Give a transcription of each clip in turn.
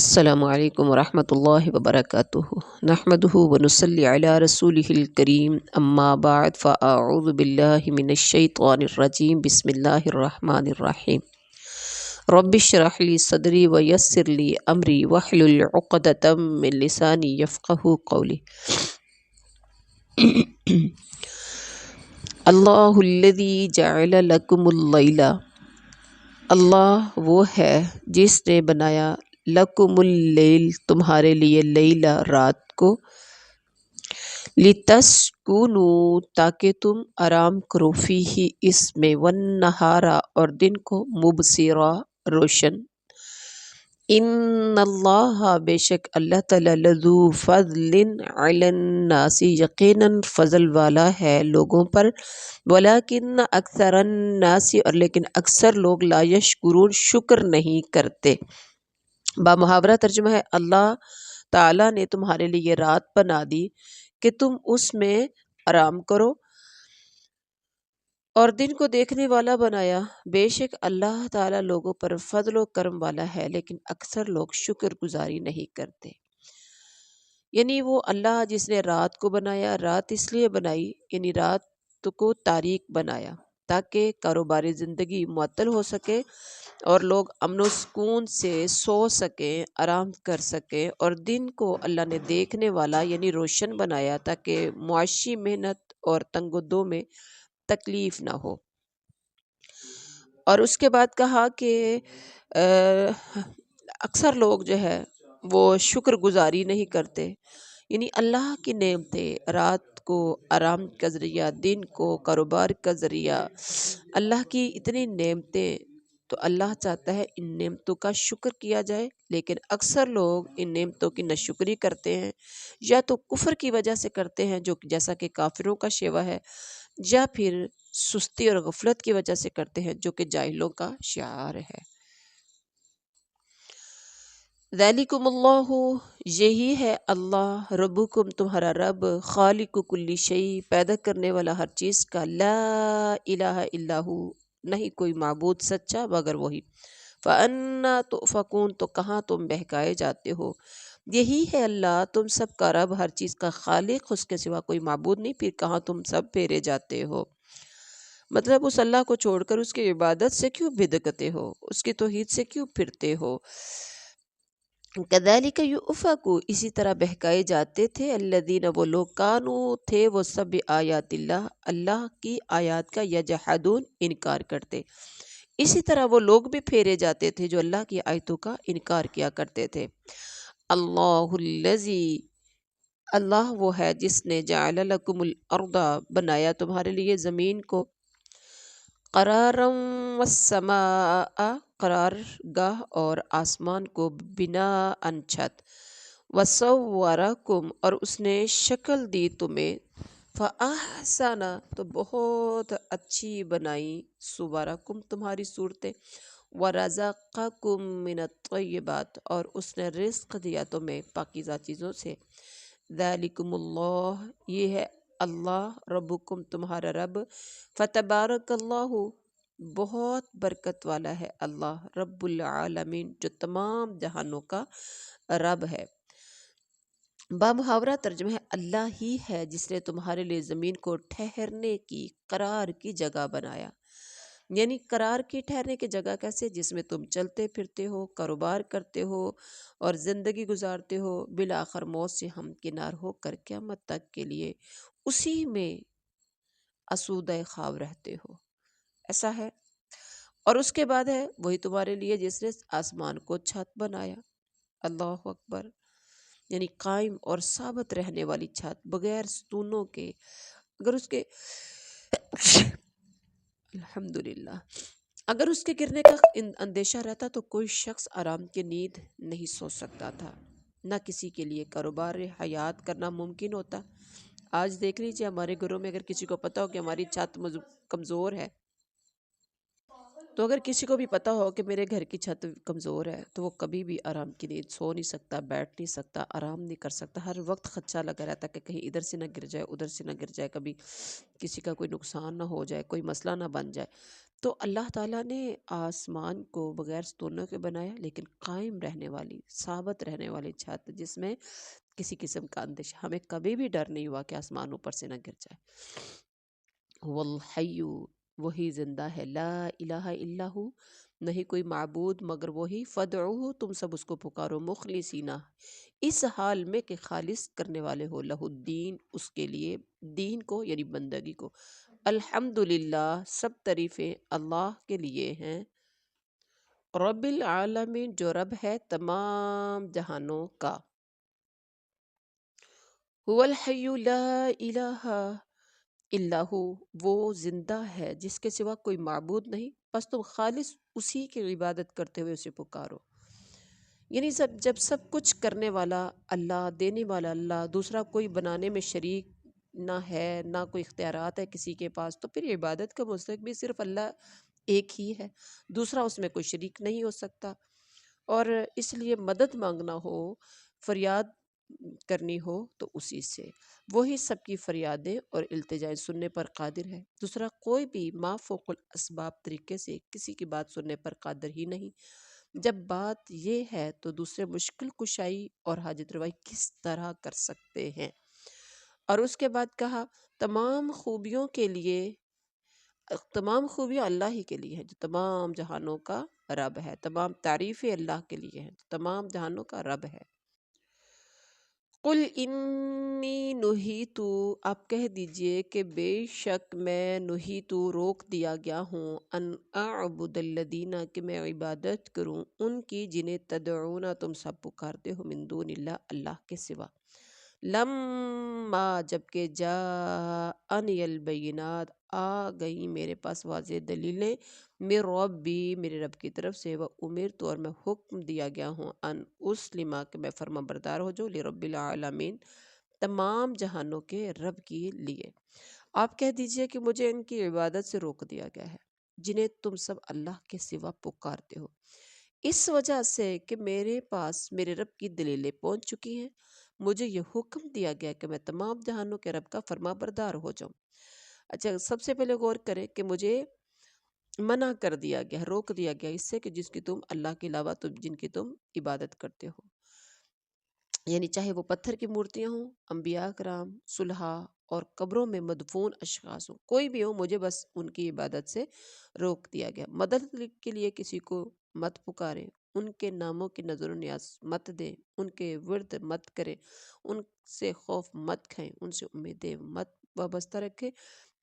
السلام علیکم ورحمۃ اللہ وبرکاتہ نحمدہ ونصلی علی رسولہ الکریم اما بعد فاعوذ باللہ من الشیطان الرجیم بسم اللہ الرحمن الرحیم رب اشرح لی صدری ویسر لی امری واحلل عقدۃ من لسانی یفقہوا قولی اللہ الذی جعل لکم اللیل، اللہ وہ ہے جس نے بنایا لکم اللیل تمہارے لیے لیلہ رات کو، لتسکنوا تاکہ تم آرام کرو فیہ اس میں، والنہارا اور دن کو، مبصرا روشن۔ ان اللہ بے شک اللہ تعالی لذو فضل علی الناس یقیناً فضل والا ہے لوگوں پر، ولکن اکثر الناس اور لیکن اکثر لوگ لا یشکرون شکر نہیں کرتے۔ بامحاورہ ترجمہ ہے، اللہ تعالیٰ نے تمہارے لیے رات بنا دی کہ تم اس میں آرام کرو اور دن کو دیکھنے والا بنایا۔ بے شک اللہ تعالیٰ لوگوں پر فضل و کرم والا ہے لیکن اکثر لوگ شکر گزاری نہیں کرتے۔ یعنی وہ اللہ جس نے رات کو بنایا، رات اس لیے بنائی یعنی رات کو تاریک بنایا تاکہ کاروباری زندگی معطل ہو سکے اور لوگ امن و سکون سے سو سکیں، آرام کر سکیں، اور دن کو اللہ نے دیکھنے والا یعنی روشن بنایا تاکہ معاشی محنت اور تنگ و دو میں تکلیف نہ ہو۔ اور اس کے بعد کہا کہ اکثر لوگ جو ہے وہ شکر گزاری نہیں کرتے، یعنی اللہ کی نعمتیں، رات کو آرام کا ذریعہ، دن کو کاروبار کا ذریعہ، اللہ کی اتنی نعمتیں، تو اللہ چاہتا ہے ان نعمتوں کا شکر کیا جائے، لیکن اکثر لوگ ان نعمتوں کی ناشکری کرتے ہیں، یا تو کفر کی وجہ سے کرتے ہیں جو جیسا کہ کافروں کا شیوہ ہے، یا پھر سستی اور غفلت کی وجہ سے کرتے ہیں جو کہ جاہلوں کا شعار ہے۔ ذالکم اللہ، یہی ہے اللہ، ربکم تمہارا رب، خالق کل شیء، پیدا کرنے والا ہر چیز کا، لا الہ الا ہو، نہیں کوئی معبود سچا مگر وہی، فانا تؤفکون، تو کہاں تم بہکائے جاتے ہو۔ یہی ہے اللہ تم سب کا رب، ہر چیز کا خالق، اس کے سوا کوئی معبود نہیں، پھر کہاں تم سب پھیرے جاتے ہو۔ مطلب اس اللہ کو چھوڑ کر اس کی عبادت سے کیوں بھٹکتے ہو، اس کی توحید سے کیوں پھرتے ہو۔ کذالک یؤفکون، اسی طرح بہکائے جاتے تھے، الذین وہ لوگ، کانوا تھے وہ سب، آیات اللہ، اللہ کی آیات کا، یجحدون انکار کرتے، اسی طرح وہ لوگ بھی پھیرے جاتے تھے جو اللہ کی آیتوں کا انکار کیا کرتے تھے۔ اللہ الذی، اللہ وہ ہے جس نے جعل لکم الارض، بنایا تمہارے لیے زمین کو، قرارا والسماء، قرار گاہ، اور آسمان کو، بناء چھت، وصورکم، اور اس نے شکل دی تمہیں، فاحسن، تو بہت اچھی بنائی، صورکم تمہاری صورتیں، ورزقکم من الطیبات، اور اس نے رزق دیا تمہیں پاکیزہ چیزوں سے۔ ذالکم اللہ، یہ ہے اللہ، ربکم تمہارا رب، فتبارک اللہ، بہت برکت والا ہے اللہ، رب العالمین، جو تمام جہانوں کا رب ہے۔ بامحاورہ ترجمہ ہے، اللہ ہی ہے جس نے تمہارے لیے زمین کو ٹھہرنے کی، قرار کی جگہ بنایا، یعنی قرار کی ٹھہرنے کی جگہ کیسے، جس میں تم چلتے پھرتے ہو، کاروبار کرتے ہو اور زندگی گزارتے ہو، بالآخر موت سے ہمکنار ہو کر قیامت تک کے لیے اسی میں آسودہ خواب رہتے ہو، ایسا ہے۔ اور اس کے بعد ہے، وہی تمہارے لیے جس نے آسمان کو چھت بنایا، اللہ اکبر، یعنی قائم اور ثابت رہنے والی چھت، بغیر ستونوں کے، اگر اس کے الحمدللہ، اگر اس کے گرنے کا اندیشہ رہتا تو کوئی شخص آرام کی نیند نہیں سو سکتا تھا، نہ کسی کے لیے کاروبار حیات کرنا ممکن ہوتا۔ آج دیکھ لیجیے ہمارے گھروں میں اگر کسی کو پتہ ہو کہ ہماری چھت کمزور ہے، تو اگر کسی کو بھی پتہ ہو کہ میرے گھر کی چھت کمزور ہے تو وہ کبھی بھی آرام کی نیند سو نہیں سکتا، بیٹھ نہیں سکتا، آرام نہیں کر سکتا، ہر وقت خدشہ لگا رہتا کہ کہیں ادھر سے نہ گر جائے، ادھر سے نہ گر جائے، کبھی کسی کا کوئی نقصان نہ ہو جائے، کوئی مسئلہ نہ بن جائے۔ تو اللہ تعالیٰ نے آسمان کو بغیر ستونوں کے بنایا، لیکن قائم رہنے والی، ثابت رہنے والی چھت، جس میں کسی قسم کا اندیشہ، ہمیں کبھی بھی ڈر نہیں ہوا کہ آسمان اوپر سے نہ گر جائے۔ والحی، وہی زندہ ہے، لا الہ الا ہو، نہیں کوئی معبود مگر وہی، فدعوہ، تم سب اس کو پکارو، مخلصین، اس حال میں کہ خالص کرنے والے ہو، لہ الدین، اس کے لیے دین کو یعنی بندگی کو، الحمدللہ، سب تعریفیں اللہ کے لیے ہیں، رب العالمین، جو رب ہے تمام جہانوں کا، هو الحی لا الہ الا ہو، وہ زندہ ہے جس کے سوا کوئی معبود نہیں، بس تم خالص اسی کی عبادت کرتے ہوئے اسے پکارو۔ یعنی جب سب کچھ کرنے والا اللہ، دینے والا اللہ، دوسرا کوئی بنانے میں شریک نہ ہے، نہ کوئی اختیارات ہے کسی کے پاس، تو پھر عبادت کا مستحق بھی صرف اللہ ایک ہی ہے، دوسرا اس میں کوئی شریک نہیں ہو سکتا۔ اور اس لیے مدد مانگنا ہو، فریاد کرنی ہو تو اسی سے، وہی سب کی فریادیں اور التجائیں سننے پر قادر ہے، دوسرا کوئی بھی ما فوق الاسباب طریقے سے کسی کی بات سننے پر قادر ہی نہیں۔ جب بات یہ ہے تو دوسرے مشکل کشائی اور حاجت روائی کس طرح کر سکتے ہیں؟ اور اس کے بعد کہا تمام خوبیوں کے لیے، تمام خوبیاں اللہ ہی کے لیے ہیں جو تمام جہانوں کا رب ہے، تمام تعریفیں اللہ کے لیے ہیں جو تمام جہانوں کا رب ہے۔ قل انی نہیتو، آپ کہہ دیجئے کہ بے شک میں نہیتو، روک دیا گیا ہوں، ان اعبد الذین، کہ میں عبادت کروں ان کی جنہیں تدعون، تم سب پکارتے ہو، من دون اللہ، اللہ کے سوا، لما، جبکہ جاءنی البینات، آ گئی میرے پاس واضح دلیلیں، من ربی، میرے رب کی طرف سے، وامرت، اور میں حکم دیا گیا ہوں، ان اسلم، کہ میں فرما بردار ہو جاؤں، لرب العالمین، تمام جہانوں کے رب کے لیے۔ آپ کہہ دیجئے کہ مجھے ان کی عبادت سے روک دیا گیا ہے جنہیں تم سب اللہ کے سوا پکارتے ہو، اس وجہ سے کہ میرے پاس میرے رب کی دلیلیں پہنچ چکی ہیں، مجھے یہ حکم دیا گیا کہ میں تمام جہانوں کے رب کا فرما بردار ہو جاؤں۔ اچھا، سب سے پہلے غور کریں کہ مجھے منع کر دیا گیا، روک دیا گیا اس سے کہ جس کی تم اللہ کے علاوہ جن کی تم عبادت کرتے ہو، یعنی چاہے وہ پتھر کی مورتیاں ہوں، انبیاء کرام، صلحاء، اور قبروں میں مدفون اشخاص ہوں، کوئی بھی ہو، مجھے بس ان کی عبادت سے روک دیا گیا۔ مدد کے لیے کسی کو مت پکاریں، ان کے ناموں کی نظر و نیاز مت دیں، ان کے ورد مت کریں، ان سے خوف مت کھائیں، ان سے امیدیں مت وابستہ رکھیں،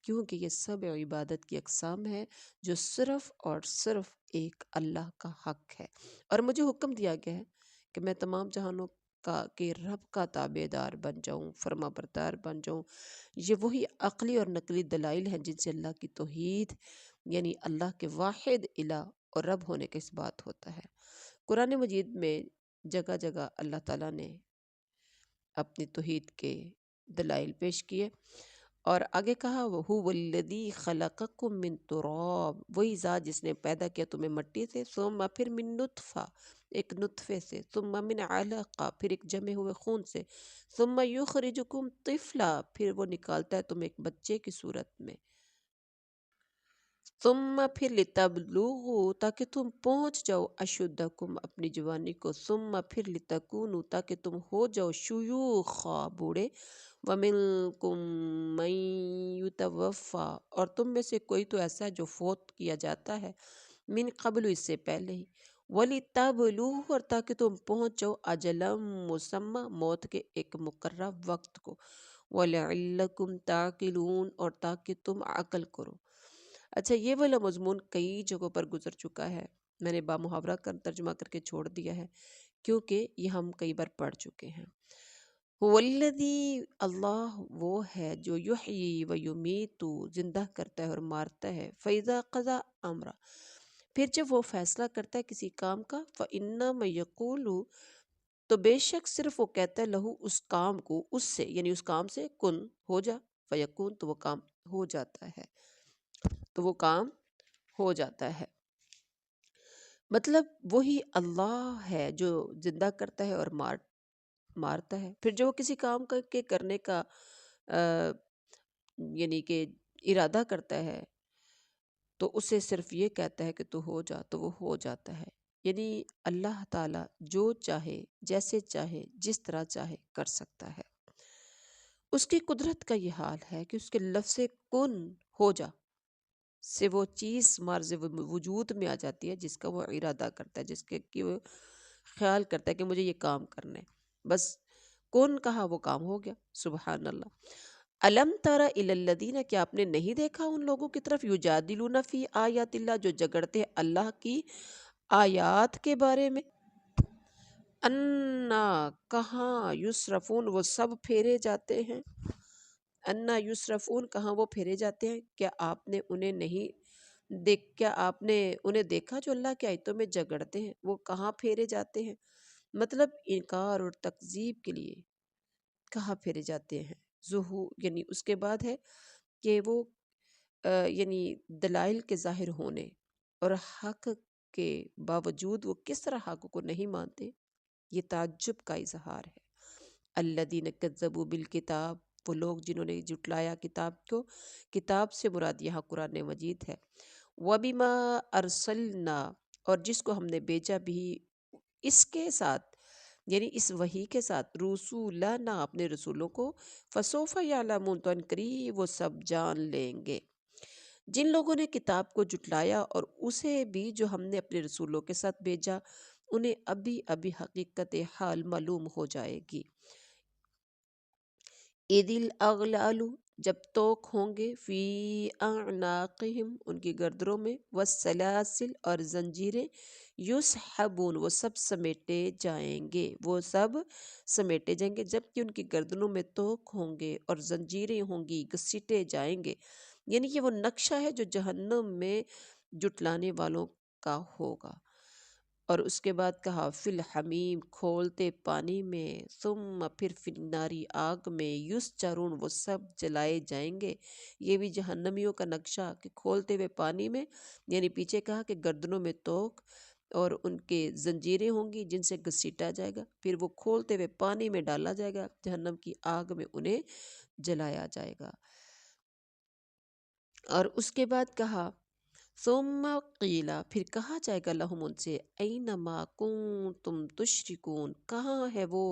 کیونکہ یہ سب عبادت کی اقسام ہے جو صرف اور صرف ایک اللہ کا حق ہے، اور مجھے حکم دیا گیا ہے کہ میں تمام جہانوں کا کہ رب کا تابع دار بن جاؤں، فرما بردار بن جاؤں۔ یہ وہی عقلی اور نقلی دلائل ہیں جن سے اللہ کی توحید یعنی اللہ کے واحد الہ اور رب ہونے کا اس بات ہوتا ہے۔ قرآن مجید میں جگہ جگہ اللہ تعالیٰ نے اپنی توحید کے دلائل پیش کیے، اور آگے کہا وَهُوَ الَّذِي خَلَقَكُم مِّن تُرَابٍ، وہی ذات جس نے پیدا کیا تمہیں مٹی سے، ثم پھر من نطفہ، ایک نطفے سے، ثم من علقہ، پھر ایک جمے ہوئے خون سے، ثم یخرجکم طفلا، پھر وہ نکالتا ہے تمہیں ایک بچے کی صورت میں، ثم پھر لتبلغوا، تاکہ تم پہنچ جاؤ، اشدکم، اپنی جوانی کو، ثم پھر لتکونوا، تاکہ تم ہو جاؤ شیوخا، بوڑھے، ومنکم من یتوفا، اور تم میں سے کوئی تو ایسا ہے جو فوت کیا جاتا ہے، من قبل، اس سے پہلے ہی، وَلِتَبْلُغُوا، اور تاکہ تم پہنچ جاؤ اجلا مسمى، موت کے ایک مقررہ وقت کو، وَلَعِلَّكُمْ تَعْقِلُونَ، اور تاکہ تم عقل کرو۔ اچھا، یہ والا مضمون کئی جگہوں پر گزر چکا ہے، میں نے بامحاورہ ترجمہ کر کے چھوڑ دیا ہے کیونکہ یہ ہم کئی بار پڑھ چکے ہیں۔ والذی، اللہ وہ ہے جو یحیی و یمیت، زندہ کرتا ہے اور مارتا ہے، فاذا قضا امرا، پھر جب وہ فیصلہ کرتا ہے کسی کام کا، فانما یقول، تو بے شک صرف وہ کہتا ہے لہو، اس کام کو، اس سے یعنی اس کام سے، کن، ہو جا، فیکون، تو وہ کام ہو جاتا ہے، تو وہ کام ہو جاتا ہے۔ مطلب وہی اللہ ہے جو زندہ کرتا ہے اور مارتا ہے، پھر جو وہ کسی کام کے کرنے کا یعنی کہ ارادہ کرتا ہے تو اسے صرف یہ کہتا ہے کہ تو ہو جا، تو وہ ہو جاتا ہے۔ یعنی اللہ تعالیٰ جو چاہے، جیسے چاہے، جس طرح چاہے کر سکتا ہے۔ اس کی قدرت کا یہ حال ہے کہ اس کے لفظ کن ہو جا سے وہ چیز مارز وجود میں آ جاتی ہے جس کا وہ ارادہ کرتا ہے، جس کے کہ وہ خیال کرتا ہے کہ مجھے یہ کام کرنا ہے، بس کون کہا وہ کام ہو گیا۔ سبحان اللہ۔ الم تر الی الذین، کیا آپ نے نہیں دیکھا ان لوگوں کی طرف، یجادلون فی آیات اللہ، جو جگڑتے ہیں اللہ کی آیات کے بارے میں، انا کہاں، یسرفون وہ سب پھیرے جاتے ہیں، انا یسرفون کہاں وہ پھیرے جاتے ہیں۔ کیا آپ نے انہیں نہیں کیا آپ نے انہیں دیکھا جو اللہ کی آیتوں میں جگڑتے ہیں، وہ کہاں پھیرے جاتے ہیں؟ مطلب انکار اور تکذیب کے لیے کہاں پھیرے جاتے ہیں۔ یعنی اس کے بعد ہے کہ وہ یعنی دلائل کے ظاہر ہونے اور حق کے باوجود وہ کس طرح حق کو نہیں مانتے، یہ تعجب کا اظہار ہے۔ الذین کذبوا بالکتاب، وہ لوگ جنہوں نے جھٹلایا کتاب کو، کتاب سے مراد یہاں قرآن مجید ہے۔ وبما ارسلنا، اور جس کو ہم نے بھیجا بھی اس کے ساتھ، یعنی اس وحی کے ساتھ، رسولنا اپنے رسولوں کو، فسوف یعلمون تو ان قریب وہ سب جان لیں گے۔ جن لوگوں نے کتاب کو جھٹلایا اور اسے بھی جو ہم نے اپنے رسولوں کے ساتھ بھیجا، انہیں ابھی ابھی حقیقت حال معلوم ہو جائے گی۔ اذ الاغلال، جب توق ہوں گے، فی اعناقہم ان کی گردنوں میں، والسلاسل اور زنجیریں، یسحبون وہ سب سمیٹے جائیں گے، وہ سب سمیٹے جائیں گے، جبکہ ان کی گردنوں میں توق ہوں گے اور زنجیریں ہوں گی، گھسیٹے جائیں گے۔ یعنی یہ وہ نقشہ ہے جو جہنم میں جٹلانے والوں کا ہوگا۔ اور اس کے بعد کہا فی الحمیم کھولتے پانی میں، ثم پھر فی الناری آگ میں، یسجرون وہ سب جلائے جائیں گے۔ یہ بھی جہنمیوں کا نقشہ کہ کھولتے ہوئے پانی میں، یعنی پیچھے کہا کہ گردنوں میں توق اور ان کے زنجیریں ہوں گی جن سے گھسیٹا جائے گا، پھر وہ کھولتے ہوئے پانی میں ڈالا جائے گا، جہنم کی آگ میں انہیں جلایا جائے گا۔ اور اس کے بعد کہا ثم قیلا پھر کہا جائے گا لہم ان سے، اینما کنتم تشرکون کہاں ہے وہ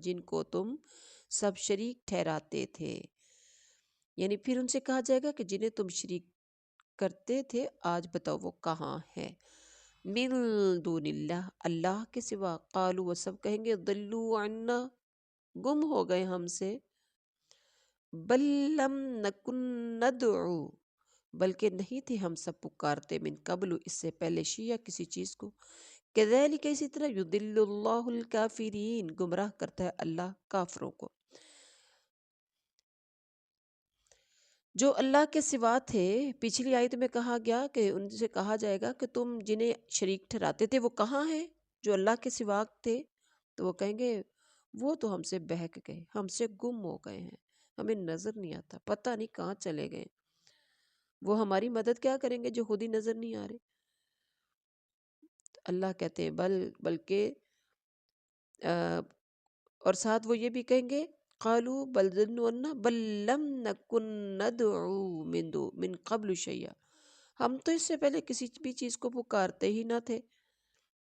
جن کو تم سب شریک ٹھہراتے تھے۔ یعنی پھر ان سے کہا جائے گا کہ جنہیں تم شریک کرتے تھے آج بتاؤ وہ کہاں ہے۔ من دون اللہ اللہ کے سوا، قالوا وہ سب کہیں گے، ضلوا عنا گم ہو گئے ہم سے، بل لم نکن ندعو بلکہ نہیں تھے ہم سب پکارتے، من قبل اس سے پہلے، شیعہ کسی چیز کو، کذالک اسی طرح، یضل اللہ الکافرین گمراہ کرتا ہے اللہ کافروں کو۔ جو اللہ کے سوا تھے، پچھلی آیت میں کہا گیا کہ ان سے کہا جائے گا کہ تم جنہیں شریک ٹھہراتے تھے وہ کہاں ہیں، جو اللہ کے سوا تھے، تو وہ کہیں گے وہ تو ہم سے بہک گئے، ہم سے گم ہو گئے ہیں، ہمیں نظر نہیں آتا، پتہ نہیں کہاں چلے گئے، وہ ہماری مدد کیا کریں گے جو خود ہی نظر نہیں آ رہے۔ اللہ کہتے ہیں بلکہ اور ساتھ وہ یہ بھی کہیں گے، قالوا بل ظنوا ان بل لم نکن ندعو من قبل شیئا ہم تو اس سے پہلے کسی بھی چیز کو پکارتے ہی نہ تھے۔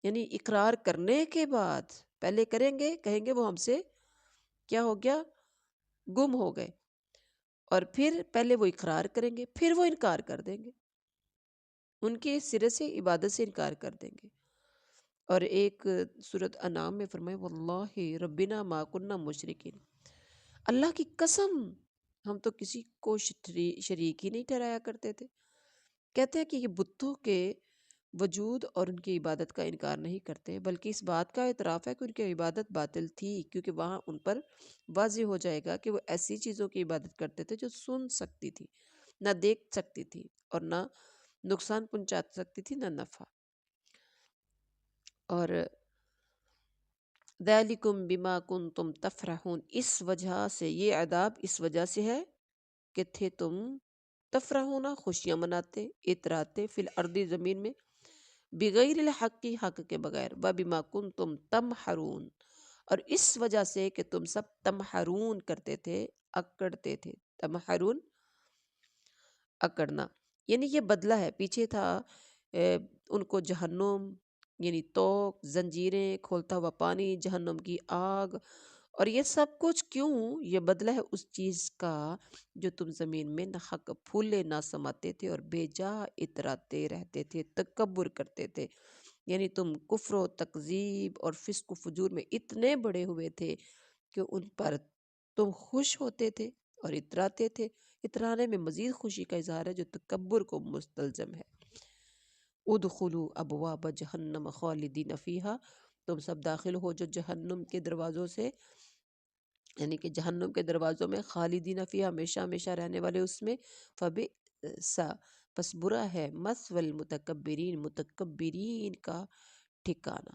یعنی اقرار کرنے کے بعد پہلے کریں گے، کہیں گے وہ ہم سے کیا ہو گیا، گم ہو گئے، اور پھر پہلے وہ اقرار کریں گے، پھر وہ انکار کر دیں گے، ان کے سرے سے عبادت سے انکار کر دیں گے۔ اور ایک سورۃ انعام میں فرمائے واللہ ربنا ما کننا مشرکین، اللہ کی قسم ہم تو کسی کو شریک ہی نہیں ٹھہرایا کرتے تھے۔ کہتے ہیں کہ یہ بتوں کے وجود اور ان کی عبادت کا انکار نہیں کرتے، بلکہ اس بات کا اعتراف ہے کہ ان کی عبادت باطل تھی، کیونکہ وہاں ان پر واضح ہو جائے گا کہ وہ ایسی چیزوں کی عبادت کرتے تھے جو سن سکتی تھی، نہ دیکھ سکتی تھی، اور نہ نقصان پہنچا سکتی تھی، نہ نفع۔ اور ذالکم بما کنتم تفرحون، اس وجہ سے یہ عذاب اس وجہ سے ہے کہ تھے تم تفرحون خوشیاں مناتے، اتراتے، فی الارض زمین میں، بغیر الحق حق کے بغیر، وبما کنتم تمحرون اور اس وجہ سے کہ تم سب تمحرون کرتے تھے، اکڑتے تھے، تمحرون اکڑنا، یعنی یہ بدلہ ہے، پیچھے تھا ان کو جہنم، یعنی توق، زنجیریں، کھولتا ہوا پانی، جہنم کی آگ، اور یہ سب کچھ کیوں؟ یہ بدلہ ہے اس چیز کا جو تم زمین میں نہ حق پھولے نہ سماتے تھے اور بے جا اتراتے رہتے تھے، تکبر کرتے تھے، یعنی تم کفر و تکذیب اور فسق و فجور میں اتنے بڑے ہوئے تھے کہ ان پر تم خوش ہوتے تھے اور اتراتے تھے۔ اترانے میں مزید خوشی کا اظہار ہے جو تکبر کو مستلزم ہے۔ ادخلوا ابواب جہنم خالدین فیہا، تم سب داخل ہو جو جہنم کے دروازوں سے، یعنی کہ جہنم کے دروازوں میں، خالدین فیہا، ہمیشہ ہمیشہ رہنے والے اس میں، فبئسا، پس برا ہے، مثوی المتکبرین، متکبرین کا ٹھکانہ۔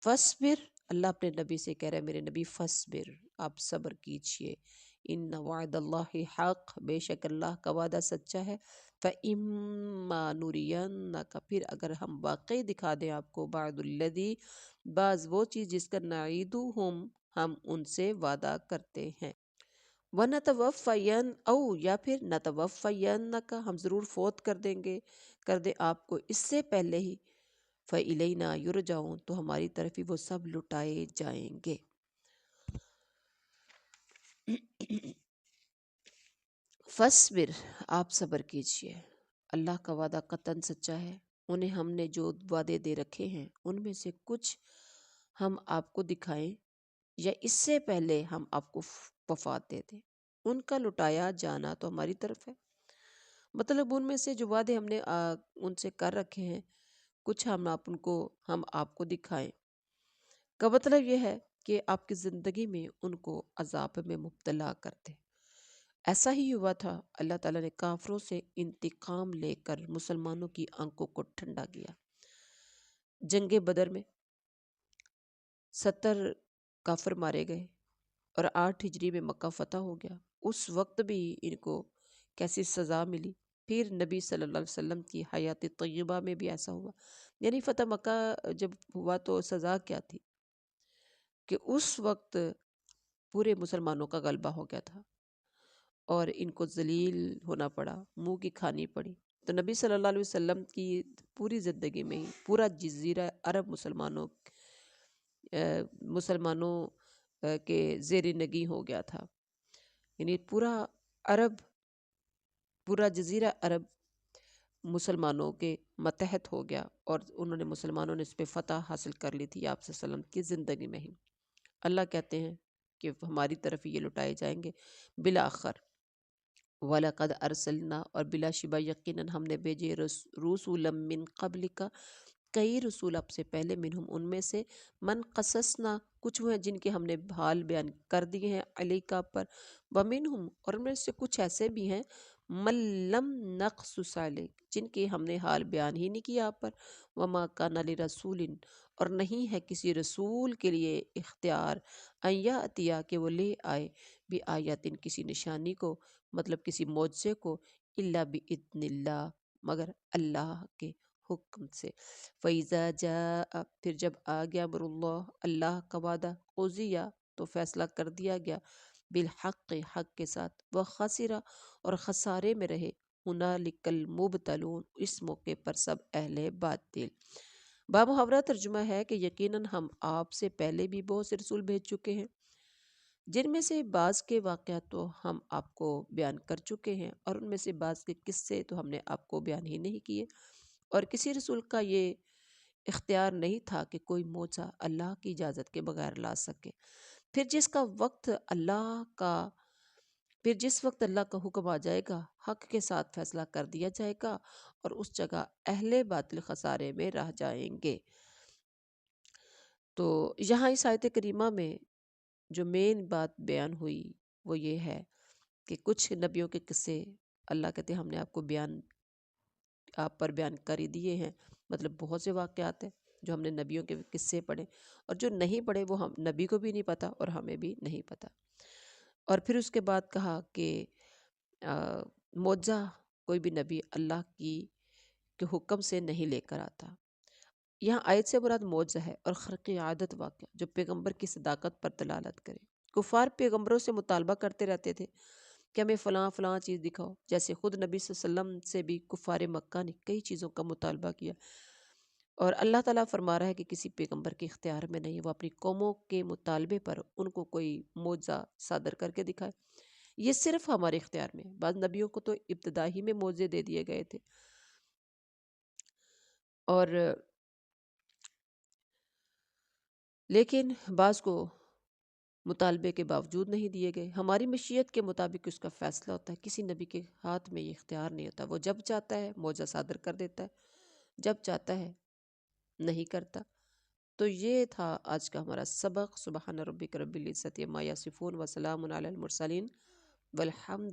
فاصبر، اللہ اپنے نبی سے کہہ رہے ہیں میرے نبی فاصبر، آپ صبر کیجئے، ان وعد اللہ حق، بے شک اللہ کا وعدہ سچا ہے، فَإِمَّا نُرِيَنَّكَ، پھر اگر ہم واقعی دکھا دیں آپ کو، بعد الذی، بعض وہ چیز جس کا نعیدہم، ہم ان سے وعدہ کرتے ہیں، وَنَتَوَفَّيَنَّ، او یا پھر نَتَوَفَّيَنَّكَ، ہم ضرور فوت کر دیں گے، کر دیں آپ کو اس سے پہلے ہی، فَإِلَيْنَا يُرْجَعُونَ، تو ہماری طرف ہی وہ سب لٹائے جائیں گے۔ فَاصْبِرْ، آپ صبر کیجئے، اللہ کا وعدہ قطعاً سچا ہے، انہیں ہم نے جو وعدے دے رکھے ہیں ان میں سے کچھ ہم آپ کو دکھائیں یا اس سے پہلے ہم آپ کو وفات دے دیں، ان کا لٹایا جانا تو ہماری طرف ہے، مطلب ان میں سے جو وعدے ہم نے ان سے کر رکھے ہیں، کچھ ہم آپ کو دکھائیں، کا مطلب یہ ہے کہ آپ کی زندگی میں ان کو عذاب میں مبتلا کر دیں۔ ایسا ہی ہوا تھا، اللہ تعالیٰ نے کافروں سے انتقام لے کر مسلمانوں کی آنکھوں کو ٹھنڈا کیا۔ جنگ بدر میں 70 کافر مارے گئے اور 8 ہجری میں مکہ فتح ہو گیا، اس وقت بھی ان کو کیسی سزا ملی۔ پھر نبی صلی اللہ علیہ وسلم کی حیات طیبہ میں بھی ایسا ہوا، یعنی فتح مکہ جب ہوا تو سزا کیا تھی کہ اس وقت پورے مسلمانوں کا غلبہ ہو گیا تھا اور ان کو ذلیل ہونا پڑا، منہ کی کھانی پڑی۔ تو نبی صلی اللہ علیہ وسلم کی پوری زندگی میں ہی پورا جزیرہ عرب مسلمانوں کے زیر نگیں ہو گیا تھا، یعنی پورا جزیرہ عرب مسلمانوں کے متحد ہو گیا اور مسلمانوں نے اس پہ فتح حاصل کر لی تھی آپ صلی اللہ علیہ وسلم کی زندگی میں ہی۔ اللہ کہتے ہیں کہ ہماری طرف یہ لٹائے جائیں گے بالآخر۔ وَلَقَدْ أَرْسَلْنَا، اور بلا شبہ یقیناً ہم نے بھیجے، رسولا من قبلک، کئی رسول اب سے پہلے، منہم ان میں سے، من قصصنا، کچھ وہ ہیں جن کے ہم نے حال بیان کر دیے ہیں علیکہ پر، ومنہم، اور ان میں سے کچھ ایسے بھی ہیں، من لم نقصص علیک، جن کے ہم نے حال بیان ہی نہیں کیا آپ پر، وما کان لرسول، اور نہیں ہے کسی رسول کے لیے اختیار، ان یاتیا، کہ وہ لے آئے، بآیاتن، کسی نشانی کو، مطلب کسی معجزے کو، الا باذن اللہ، مگر اللہ کے حکم سے۔ فَإِذَا جَاءَ، پھر جب آ گیا، امر اللہ، اللہ کا وعدہ، قضیہ، تو فیصلہ کر دیا گیا، بالحق، حق کے ساتھ، وخسر، اور خسارے میں رہے، ہنالک المبتلون، اس موقع پر سب اہل باطل۔ بامحاورہ ترجمہ ہے کہ یقیناً ہم آپ سے پہلے بھی بہت سے رسول بھیج چکے ہیں، جن میں سے بعض کے واقعات تو ہم آپ کو بیان کر چکے ہیں اور ان میں سے بعض کے قصے تو ہم نے آپ کو بیان ہی نہیں کیے، اور کسی رسول کا یہ اختیار نہیں تھا کہ کوئی معجزہ اللہ کی اجازت کے بغیر لا سکے۔ پھر جس وقت اللہ کا حکم آ جائے گا، حق کے ساتھ فیصلہ کر دیا جائے گا اور اس جگہ اہل باطل خسارے میں رہ جائیں گے۔ تو یہاں اس آیت کریمہ میں جو مین بات بیان ہوئی وہ یہ ہے کہ کچھ نبیوں کے قصے اللہ کہتے ہیں ہم نے آپ پر بیان کر ہی دیے ہیں، مطلب بہت سے واقعات ہیں جو ہم نے نبیوں کے قصے پڑھے، اور جو نہیں پڑھے وہ ہم نبی کو بھی نہیں پتہ اور ہمیں بھی نہیں پتہ۔ اور پھر اس کے بعد کہا کہ معجزہ کوئی بھی نبی اللہ کے حکم سے نہیں لے کر آتا۔ یہاں آیت سے مراد معجزہ ہے اور خرق عادت واقعہ جو پیغمبر کی صداقت پر دلالت کرے۔ کفار پیغمبروں سے مطالبہ کرتے رہتے تھے کہ ہمیں فلاں فلاں چیز دکھاؤ، جیسے خود نبی صلی اللہ علیہ وسلم سے بھی کفار مکہ نے کئی چیزوں کا مطالبہ کیا، اور اللہ تعالیٰ فرما رہا ہے کہ کسی پیغمبر کے اختیار میں نہیں وہ اپنی قوموں کے مطالبے پر ان کو کوئی معجزہ صادر کر کے دکھائے، یہ صرف ہمارے اختیار میں ہے۔ بعض نبیوں کو تو ابتدائی میں معجزے دے دیے گئے تھے، اور لیکن بعض کو مطالبے کے باوجود نہیں دیے گئے۔ ہماری مشیت کے مطابق اس کا فیصلہ ہوتا ہے، کسی نبی کے ہاتھ میں یہ اختیار نہیں ہوتا، وہ جب چاہتا ہے معجزہ صادر کر دیتا ہے، جب چاہتا ہے نہیں کرتا۔ تو یہ تھا آج کا ہمارا سبق۔ سبحان ربک رب العزت عما یصفون وسلام علی المرسلین والحمد